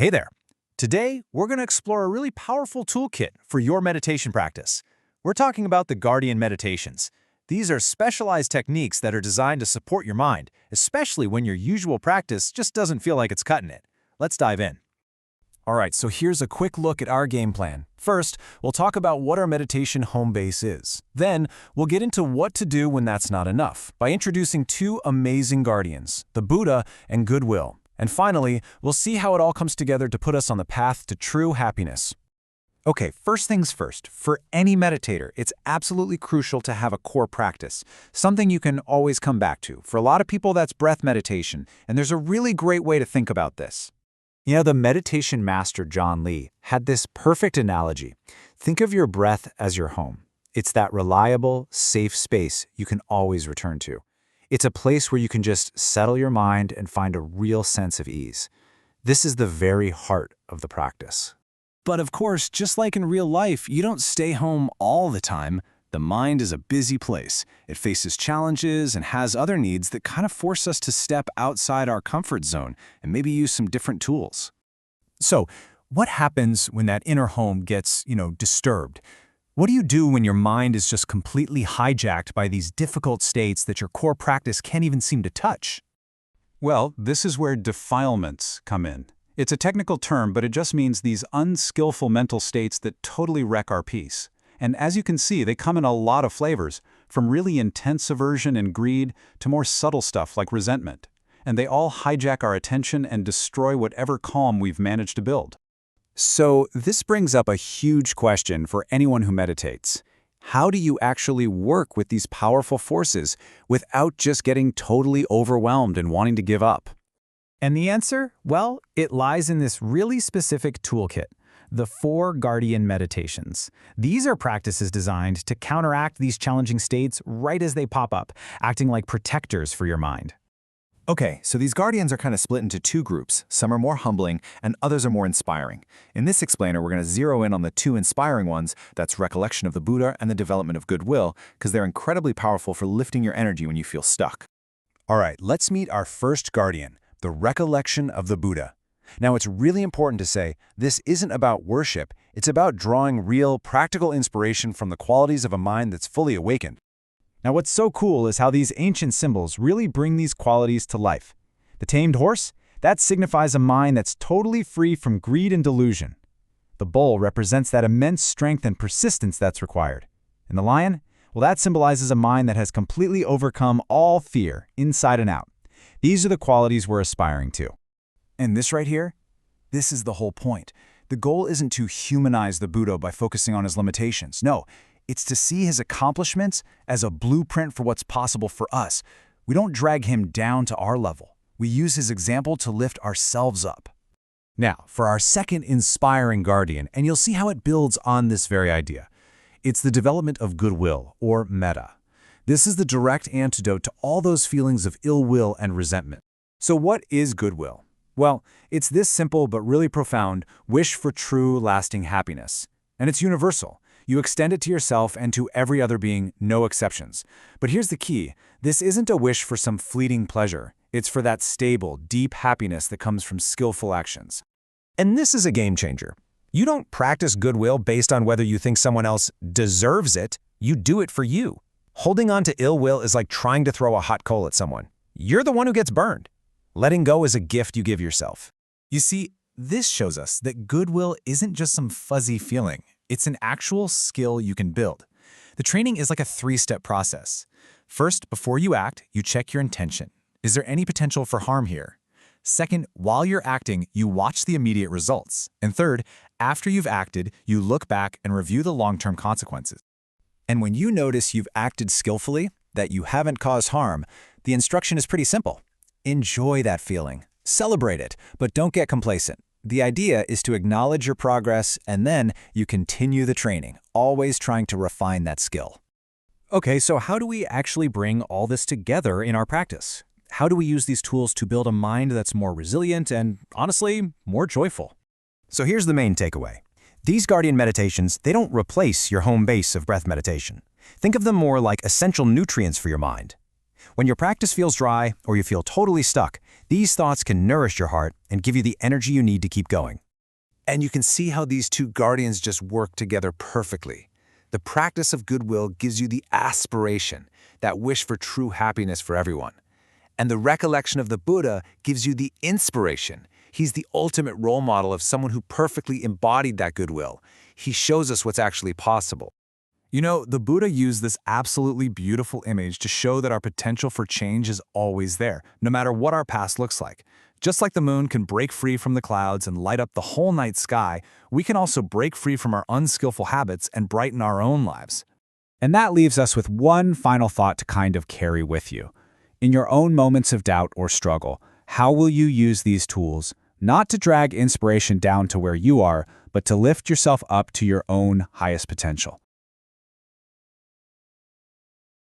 Hey there. Today, we're going to explore a really powerful toolkit for your meditation practice. We're talking about the Guardian Meditations. These are specialized techniques that are designed to support your mind, especially when your usual practice just doesn't feel like it's cutting it. Let's dive in. All right, so here's a quick look at our game plan. First, we'll talk about what our meditation home base is. Then, we'll get into what to do when that's not enough by introducing two amazing guardians, the Buddha and goodwill. And finally, we'll see how it all comes together to put us on the path to true happiness. Okay, first things first. For any meditator, it's absolutely crucial to have a core practice, something you can always come back to. For a lot of people, that's breath meditation, and there's a really great way to think about this. You know, the meditation master John Lee had this perfect analogy. Think of your breath as your home. It's that reliable, safe space you can always return to. It's a place where you can just settle your mind and find a real sense of ease. This is the very heart of the practice. But of course, just like in real life, you don't stay home all the time. The mind is a busy place. It faces challenges and has other needs that kind of force us to step outside our comfort zone and maybe use some different tools. So, what happens when that inner home gets, disturbed? What do you do when your mind is just completely hijacked by these difficult states that your core practice can't even seem to touch? Well, this is where defilements come in. It's a technical term, but it just means these unskillful mental states that totally wreck our peace. And as you can see, they come in a lot of flavors, from really intense aversion and greed to more subtle stuff like resentment. And they all hijack our attention and destroy whatever calm we've managed to build. So this brings up a huge question for anyone who meditates. How do you actually work with these powerful forces without just getting totally overwhelmed and wanting to give up? And the answer? Well, it lies in this really specific toolkit, the 4 Guardian Meditations. These are practices designed to counteract these challenging states right as they pop up, acting like protectors for your mind. Okay, so these guardians are kind of split into 2 groups. Some are more humbling, and others are more inspiring. In this explainer, we're going to zero in on the 2 inspiring ones, that's recollection of the Buddha and the development of goodwill, because they're incredibly powerful for lifting your energy when you feel stuck. All right, let's meet our first guardian, the recollection of the Buddha. Now, it's really important to say, this isn't about worship, it's about drawing real, practical inspiration from the qualities of a mind that's fully awakened. Now, what's so cool is how these ancient symbols really bring these qualities to life. The tamed horse, that signifies a mind that's totally free from greed and delusion. The bull represents that immense strength and persistence that's required. And the lion, well, that symbolizes a mind that has completely overcome all fear, inside and out. These are the qualities we're aspiring to. And this right here, this is the whole point. The goal isn't to humanize the Buddha by focusing on his limitations. No, it's to see his accomplishments as a blueprint for what's possible for us. We don't drag him down to our level. We use his example to lift ourselves up. Now, for our second inspiring guardian, and you'll see how it builds on this very idea. It's the development of goodwill, or metta. This is the direct antidote to all those feelings of ill will and resentment. So what is goodwill? Well, it's this simple but really profound wish for true, lasting happiness. And it's universal. You extend it to yourself and to every other being, no exceptions. But here's the key. This isn't a wish for some fleeting pleasure. It's for that stable, deep happiness that comes from skillful actions. And this is a game changer. You don't practice goodwill based on whether you think someone else deserves it. You do it for you. Holding on to ill will is like trying to throw a hot coal at someone. You're the one who gets burned. Letting go is a gift you give yourself. You see, this shows us that goodwill isn't just some fuzzy feeling. It's an actual skill you can build. The training is like a 3-step process. First, before you act, you check your intention. Is there any potential for harm here? Second, while you're acting, you watch the immediate results. And third, after you've acted, you look back and review the long-term consequences. And when you notice you've acted skillfully, that you haven't caused harm, the instruction is pretty simple. Enjoy that feeling. Celebrate it, but don't get complacent. The idea is to acknowledge your progress, and then you continue the training, always trying to refine that skill. Okay, so how do we actually bring all this together in our practice? How do we use these tools to build a mind that's more resilient and, honestly, more joyful? So here's the main takeaway. These Guardian Meditations, they don't replace your home base of breath meditation. Think of them more like essential nutrients for your mind. When your practice feels dry or you feel totally stuck, These thoughts can nourish your heart and give you the energy you need to keep going. And you can see how these two guardians just work together perfectly. The practice of goodwill gives you the aspiration, that wish for true happiness for everyone. And the recollection of the Buddha gives you the inspiration. He's the ultimate role model of someone who perfectly embodied that goodwill. He shows us what's actually possible. You know, the Buddha used this absolutely beautiful image to show that our potential for change is always there, no matter what our past looks like. Just like the moon can break free from the clouds and light up the whole night sky, we can also break free from our unskillful habits and brighten our own lives. And that leaves us with one final thought to kind of carry with you. In your own moments of doubt or struggle, how will you use these tools, not to drag inspiration down to where you are, but to lift yourself up to your own highest potential?